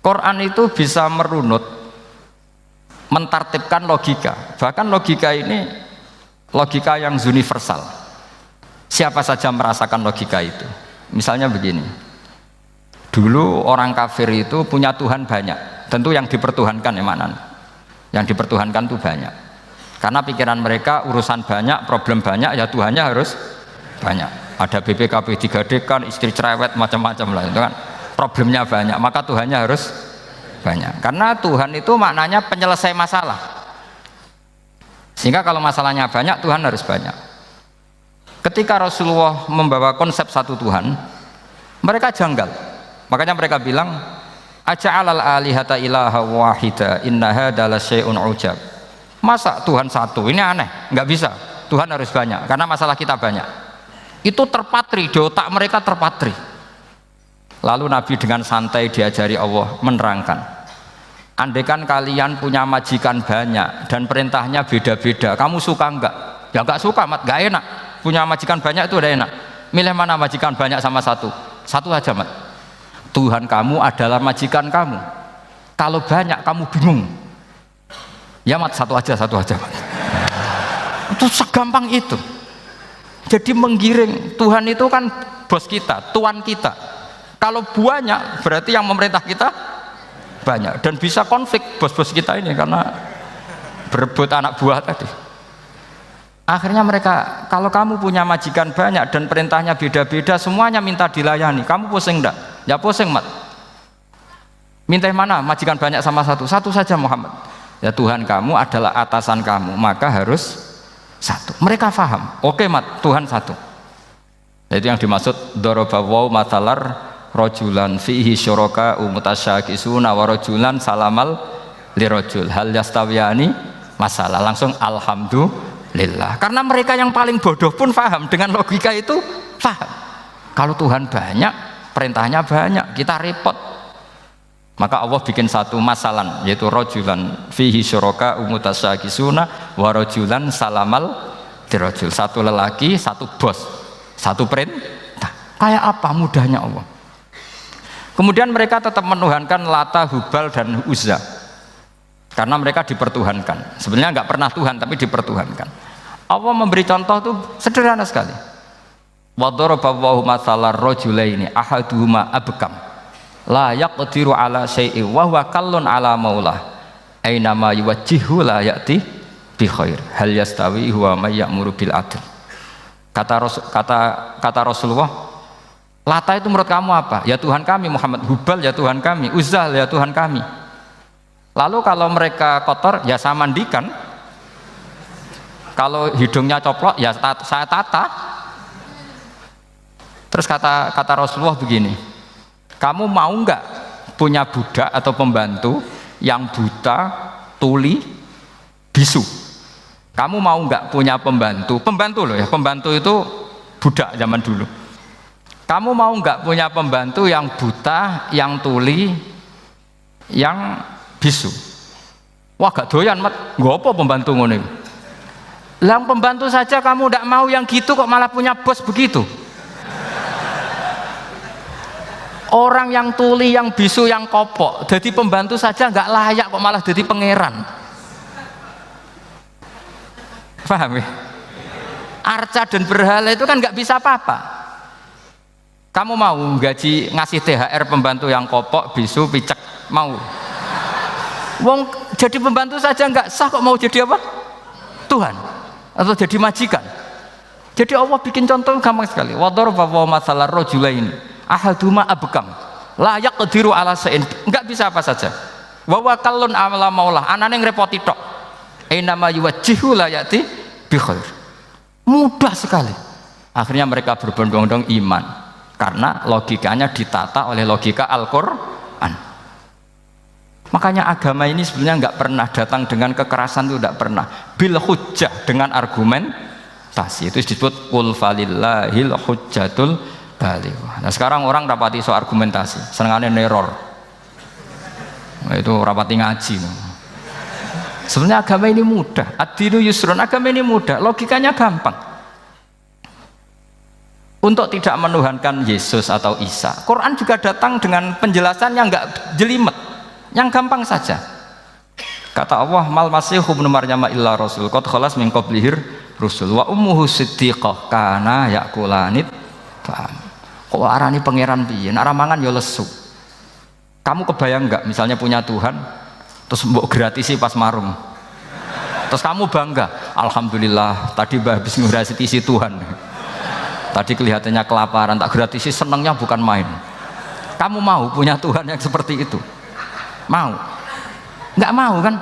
Quran itu bisa merunut, mentartibkan logika. Bahkan logika ini logika yang universal. Siapa saja merasakan logika itu. Misalnya begini, dulu orang kafir itu punya Tuhan banyak. Tentu yang dipertuhankan yang mana? Yang dipertuhankan itu banyak. Karena pikiran mereka urusan banyak, problem banyak, ya Tuhannya harus banyak. Ada BPKB 3D kan, istri cerewet, macam-macam lah, itu kan problemnya banyak, maka Tuhannya harus banyak. Karena Tuhan itu maknanya penyelesai masalah. Sehingga kalau masalahnya banyak, Tuhan harus banyak. Ketika Rasulullah membawa konsep satu Tuhan, mereka janggal. Makanya mereka bilang, aja'alal alihata ilaha wahida inna hadza la syai'un ujab. Masa Tuhan satu, ini aneh, nggak bisa. Tuhan harus banyak, karena masalah kita banyak. Itu terpatri, di otak mereka terpatri. Lalu Nabi dengan santai diajari Allah menerangkan, andaikan kalian punya majikan banyak dan perintahnya beda-beda, kamu suka enggak? Ya enggak suka, mat, enggak enak. Punya majikan banyak itu udah enak. Milih mana majikan banyak sama satu? Satu aja, mat. Tuhan kamu adalah majikan kamu. Kalau banyak kamu bingung. Ya mat, satu aja mat. Itu segampang itu. Jadi menggiring, Tuhan itu kan bos kita, tuan kita. Kalau banyak berarti yang memerintah kita banyak, dan bisa konflik bos-bos kita ini karena berebut anak buah tadi. Akhirnya mereka, kalau kamu punya majikan banyak dan perintahnya beda-beda, semuanya minta dilayani, kamu pusing enggak? Ya pusing, mat. Minta mana? Majikan banyak sama satu? Satu saja, Muhammad. Ya Tuhan kamu adalah atasan kamu, maka harus satu. Mereka faham. Oke, mat, Tuhan satu. Itu yang dimaksud dorobawaw matalar rojulan fihi syuraka umutasyakisuna wa rojulan salamal lirojul hal yastawiyani masalah. Langsung alhamdulillah. Karena mereka yang paling bodoh pun faham dengan logika itu, faham. Kalau Tuhan banyak, perintahnya banyak, kita repot. Maka Allah bikin satu masalan, yaitu rojulan fihi syuraka umutasyakisuna wa rojulan salamal dirojul. Satu lelaki, satu bos, satu perintah. Kayak apa mudahnya Allah. Kemudian mereka tetap menuhankan Lata, Hubal dan Uzza karena mereka dipertuhankan. Sebenarnya nggak pernah Tuhan, tapi dipertuhankan. Allah memberi contoh itu sederhana sekali. Wa daraballahu mathalan rajulaini ahaduhuma abkam la yaqdiru ala syai'in wa huwa kallun ala maulah aina ma yuwajjihu la ya'ti bi khair hal yastawi huwa may ya'muru bil adl. Kata Rasulullah, Lata itu menurut kamu apa? Ya Tuhan kami. Muhammad, Hubal ya Tuhan kami. Uzzah ya Tuhan kami. Lalu kalau mereka kotor ya saya mandikan, kalau hidungnya coplok ya saya tata. Terus kata Rasulullah begini, kamu mau nggak punya budak atau pembantu yang buta, tuli, bisu? Kamu mau nggak punya pembantu? Pembantu loh ya, pembantu itu budak zaman dulu. Kamu mau nggak punya pembantu yang buta, yang tuli, yang bisu? Wah gak doyan mat, nggak apa pembantu ngono. Lah pembantu saja kamu tidak mau yang gitu kok malah punya bos begitu. Orang yang tuli, yang bisu, yang kopok, jadi pembantu saja nggak layak kok malah jadi pangeran. Paham ya? Arca dan berhala itu kan nggak bisa apa-apa. Kamu mau gaji ngasih THR pembantu yang kopok, bisu, picek, mau? Wong jadi pembantu saja nggak sah kok mau jadi apa? Tuhan atau jadi majikan. Jadi Allah bikin contoh gampang sekali. Wa daraba masalan rajulaini ahaduma abkam la yaqdiru ala sa'in, enggak bisa apa saja. Wa wakallun amala maulah, anane ngrepoti tok. Ainama yuwajjihu la yati bi khair. Mudah sekali. Akhirnya mereka berbondong-bondong iman karena logikanya ditata oleh logika Al-Qur'an. Makanya agama ini sebenarnya enggak pernah datang dengan kekerasan, itu enggak pernah. Bil hujjah, dengan argumentasi. Itu disebut qul falillahil hujjatul balik. Nah sekarang orang rapati soal argumentasi, senengannya neror. Nah, itu rapati ngaji. Sebenarnya agama ini mudah. Ad-dinu yusrun, agama ini mudah, logikanya gampang. Untuk tidak menuhankan Yesus atau Isa, Quran juga datang dengan penjelasan yang enggak jelimet, yang gampang saja. Kata Allah, mal masihu ibnu maryam illa rasul qad khalas min qablihir rusul wa ummuhu siddiqah kana yakulanit. Kok arani pangeran piye? Nek mangan ya lesu. Kamu kebayang enggak misalnya punya Tuhan terus mbok gratisi pas marung. Terus kamu bangga, alhamdulillah tadi habis ngratisi Tuhan. Tadi kelihatannya kelaparan, tak gratisi, senangnya bukan main. Kamu mau punya Tuhan yang seperti itu? Mau? Enggak mau kan?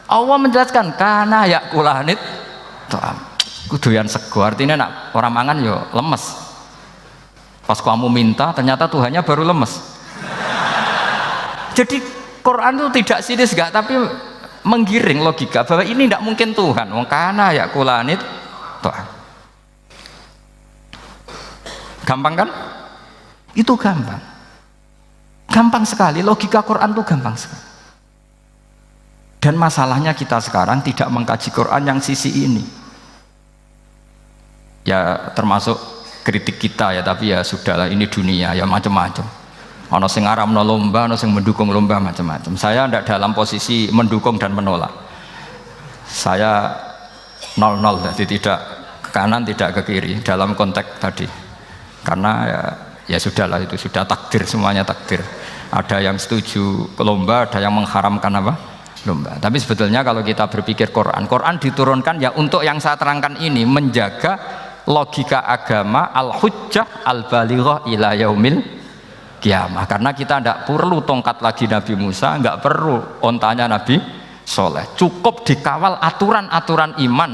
Allah menjelaskan kana yakulanit. Kuduyan sego, artinya nak orang mangan yo lemes. Pas kamu minta ternyata Tuhannya baru lemes. Jadi Quran itu tidak sinis enggak, tapi menggiring logika bahwa ini tidak mungkin Tuhan. Wong kana ya kulanit toh. Gampang kan? Itu gampang. Gampang sekali, logika Quran itu gampang sekali. Dan masalahnya kita sekarang tidak mengkaji Quran yang sisi ini. Ya termasuk kritik kita ya, tapi ya sudahlah, ini dunia ya macam-macam. Ono sing ngaramno lomba, ono sing mendukung lomba, macam-macam. Saya tidak dalam posisi mendukung dan menolak. Saya 0-0, jadi tidak ke kanan tidak ke kiri dalam konteks tadi. Karena ya sudahlah, itu sudah takdir, semuanya takdir. Ada yang setuju ke lomba, ada yang mengharamkan apa? Lomba. Tapi sebetulnya kalau kita berpikir Quran diturunkan ya untuk yang saya terangkan ini, menjaga logika agama al-hujjah al-balighah ila yaumil kiamah. Karena kita tidak perlu tongkat lagi Nabi Musa, nggak perlu ontanya Nabi Soleh, cukup dikawal aturan-aturan iman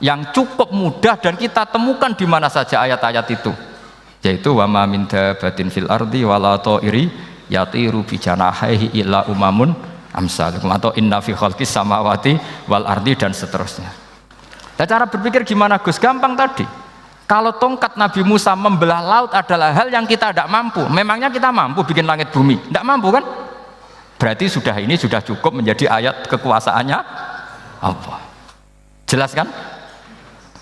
yang cukup mudah dan kita temukan di mana saja ayat-ayat itu, yaitu wa ma min dabatin fil ardi wala ta'iri yatiru bi janahihi illa umamun amsalukum, atau inna fi khalqis samawati wal ardi, dan seterusnya. Nah, cara berpikir gimana Gus? Gampang tadi. Kalau tongkat Nabi Musa membelah laut adalah hal yang kita tidak mampu, memangnya kita mampu bikin langit bumi? Tidak mampu kan? Berarti ini sudah cukup menjadi ayat kekuasaannya Allah. Jelas kan?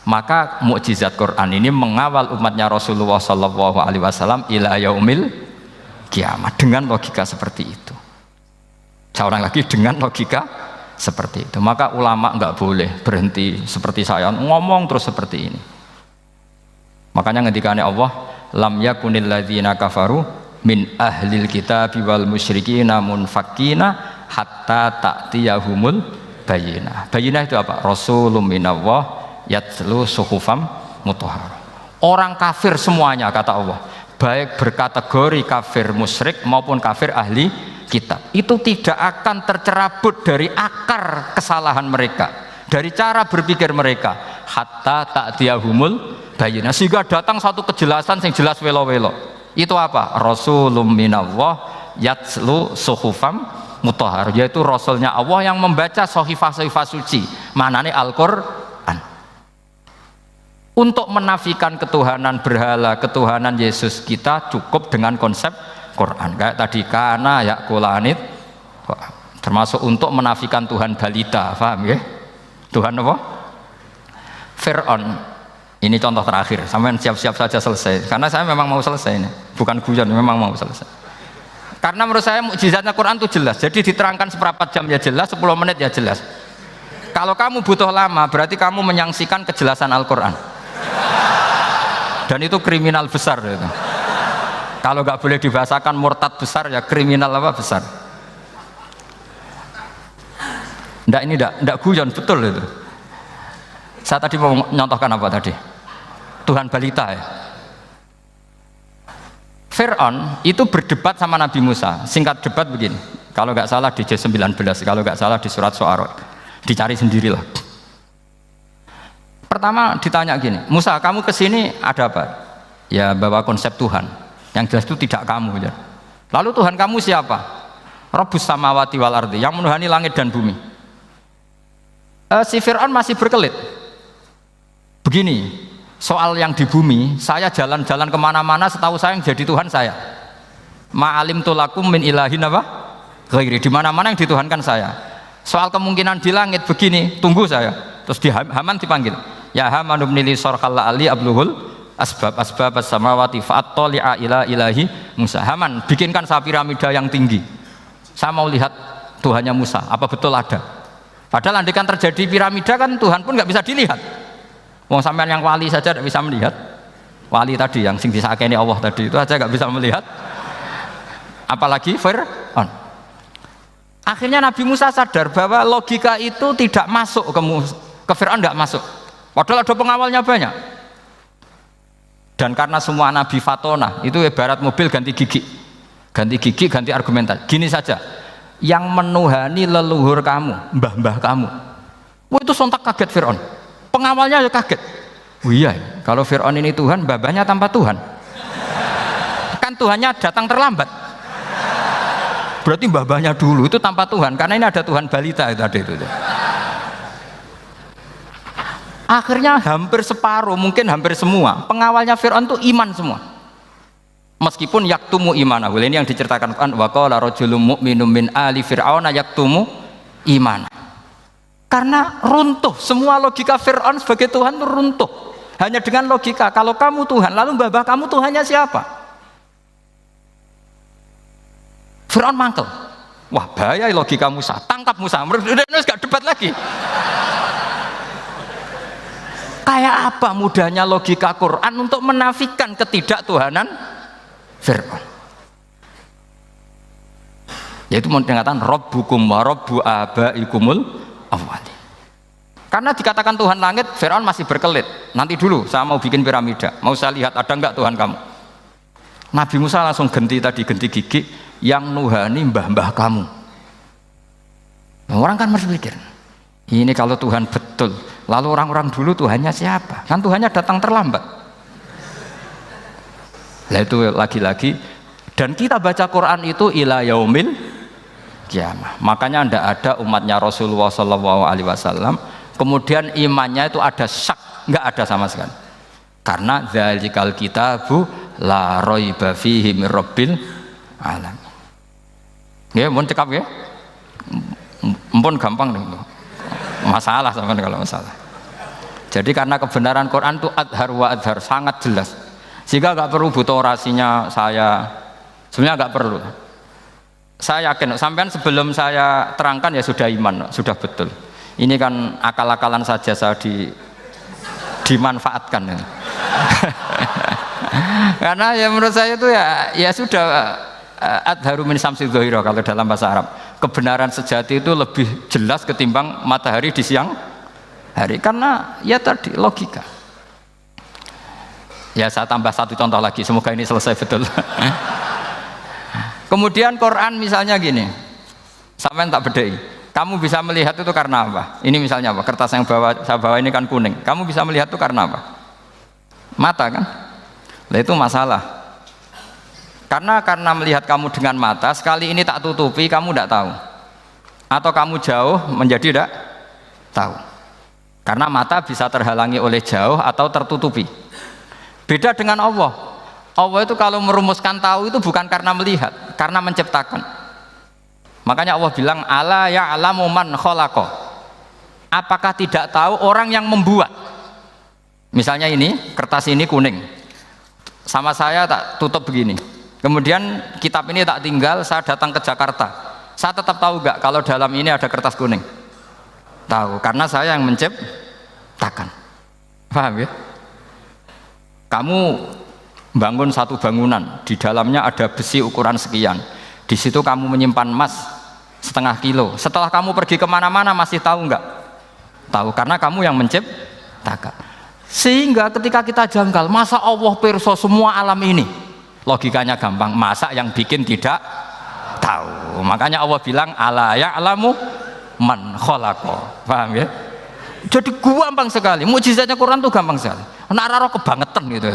Maka mukjizat Quran ini mengawal umatnya Rasulullah SAW ila yaumil kiamat dengan logika seperti itu. Seorang lagi dengan logika seperti itu. Maka ulama enggak boleh berhenti seperti saya ngomong terus seperti ini. Makanya ngendikane Allah, lam yakunil ladzina kafaru min ahlil kitabi wal musyrikina munfakina hatta ta'tiyahumul bayyinah. Bayyinah itu apa? Rasulun minallah yatlu suhufam mutahharah. Orang kafir semuanya, kata Allah, baik berkategori kafir musyrik maupun kafir ahli kitab, itu tidak akan tercerabut dari akar kesalahan mereka, dari cara berpikir mereka, hatta ta'tiyahumul bayyinah, sehingga datang satu kejelasan yang jelas welo-welo. Itu apa? Rasulun minallah yatlu suhufam mutahharah, yaitu rasulnya Allah yang membaca sahifah-sahifah suci, manane Al-Qur'an. Untuk menafikan ketuhanan berhala, ketuhanan Yesus, kita cukup dengan konsep Quran. Kayak tadi kana yakulanit, termasuk untuk menafikan Tuhan balita, paham ya? Tuhan apa? Fir'aun. Ini contoh terakhir, sampean siap-siap saja selesai. Karena saya memang mau selesai ini, bukan guyon, memang mau selesai. Karena menurut saya mukjizatnya Quran itu jelas. Jadi diterangkan seperempat jam ya jelas, 10 menit ya jelas. Kalau kamu butuh lama, berarti kamu menyangsikan kejelasan Al-Quran. Dan itu kriminal besar itu. Kalau nggak boleh dibahasakan murtad besar ya kriminal apa besar. Nggak guyon, betul itu. Saya tadi mau nyontohkan apa tadi? Tuhan balita ya. Fir'aun itu berdebat sama Nabi Musa. Singkat debat begini. Kalau nggak salah di J19, kalau nggak salah di surat Syu'ara. Dicari sendirilah. Pertama ditanya gini, Musa kamu kesini ada apa? Ya bawa konsep Tuhan. Yang jelas itu tidak kamu ya. Lalu Tuhan kamu siapa? Rabbus samawati wal ardi, yang menuhani langit dan bumi. Si Fir'aun masih berkelit. Begini, soal yang di bumi, saya jalan-jalan kemana-mana setahu saya yang jadi Tuhan saya. Ma'alim tulakum min ilahin apa? Ghairi, di mana-mana yang dituhankan saya. Soal kemungkinan di langit begini, tunggu saya. Terus di Haman dipanggil. Ya Haman ibnili sarhal ali abluhul asbab as-samawati fa'attali'a ila ilahi Musa. Haman, bikinkan piramida yang tinggi. Saya mau lihat Tuhannya Musa, apa betul ada? Padahal andaikan terjadi piramida kan Tuhan pun nggak bisa dilihat. Wong sampean yang wali saja tidak bisa melihat. Wali tadi yang sing disakeni Allah tadi itu aja nggak bisa melihat. Apalagi Fir'aun. Akhirnya Nabi Musa sadar bahwa logika itu tidak masuk ke Fir'aun, nggak masuk. Padahal ada pengawalnya banyak. Dan karena semua Nabi fatona itu ibarat mobil ganti gigi, ganti argumentasi. Gini saja, yang menuhani leluhur kamu, mbah-mbah kamu, itu sontak kaget Fir'aun. Pengawalnya ya kaget. Oh iya, kalau Fir'aun ini Tuhan, mbah-mbahnya tanpa Tuhan. Kan Tuhannya datang terlambat. Berarti mbah-mbahnya dulu itu tanpa Tuhan, karena ini ada Tuhan balita itu ada itu. Akhirnya hampir separuh, mungkin hampir semua pengawalnya Fir'aun itu iman semua. Meskipun yaktumu imanahu, ini yang diceritakan Quran, wa qala rajulun mu'minun min ali fir'auna yaktumu iman. Karena runtuh, semua logika Fir'aun sebagai Tuhan itu runtuh. Hanya dengan logika, kalau kamu Tuhan, lalu mbah kamu Tuhannya siapa? Fir'aun mangkel. Wah bahaya logika Musa, tangkap Musa, udah gak debat lagi. Kayak apa mudahnya logika Quran untuk menafikan ketidaktuhanan Fir'aun. Yaitu mengatakan Rabbukum wa Rabbu abaikumul awwali. Karena dikatakan Tuhan langit, Fir'aun masih berkelit. Nanti dulu saya mau bikin piramida, mau saya lihat ada enggak Tuhan kamu. Nabi Musa langsung ganti gigi, yang nuhani mbah-mbah kamu. Nah, orang kan masih pikir, ini kalau Tuhan betul, lalu orang-orang dulu Tuhannya siapa? Kan Tuhannya datang terlambat. Nah itu lagi-lagi, dan kita baca Quran itu ila yaumil kiamah. Makanya tidak ada umatnya Rasulullah SAW kemudian imannya itu ada syak, nggak ada sama sekali. Karena dzalikal kitabu la raiba fihi mir rabbil alamin. Ya, mohon cekap ya. Mpun gampang dong. Masalah sama kalau masalah. Jadi karena kebenaran Quran itu adhar wa adhar, sangat jelas. Sehingga nggak perlu butuh orasinya saya. Sebenarnya nggak perlu. Saya yakin, sampean sebelum saya terangkan ya sudah iman, sudah betul. Ini kan akal-akalan saja saya dimanfaatkan. Karena ya menurut saya itu ya sudah adharu min samsi dhahira kalau dalam bahasa Arab. Kebenaran sejati itu lebih jelas ketimbang matahari di siang hari, karena ya tadi logika. Ya saya tambah satu contoh lagi, semoga ini selesai betul. Kemudian Quran misalnya gini, sampean tak bedai, kamu bisa melihat itu karena apa? Ini misalnya apa? Kertas yang saya bawa ini kan kuning, kamu bisa melihat itu karena apa? Mata kan? Nah itu masalah. Karena melihat kamu dengan mata, sekali ini tak tutupi, kamu tidak tahu. Atau kamu jauh menjadi tidak tahu. Karena mata bisa terhalangi oleh jauh atau tertutupi. Beda dengan Allah. Allah itu kalau merumuskan tahu itu bukan karena melihat, karena menciptakan. Makanya Allah bilang ala ya'lamu man khalaqa. Apakah tidak tahu orang yang membuat? Misalnya ini, kertas ini kuning. Sama saya tak tutup begini. Kemudian kitab ini tak tinggal, saya datang ke Jakarta. Saya tetap tahu enggak kalau dalam ini ada kertas kuning? Tahu, karena saya yang menciptakan. Paham ya? Kamu bangun satu bangunan, di dalamnya ada besi ukuran sekian. Di situ kamu menyimpan emas setengah kilo. Setelah kamu pergi kemana-mana masih tahu enggak? Tahu, karena kamu yang menciptakan. Sehingga ketika kita janggal, masa Allah pirsa semua alam ini? Logikanya gampang, masa yang bikin tidak tahu? Makanya Allah bilang ala ya'lamu man khalaqa. Paham ya? Jadi gampang sekali. Mukjizatnya Quran itu gampang sekali. Nak raro kebangetan gitu.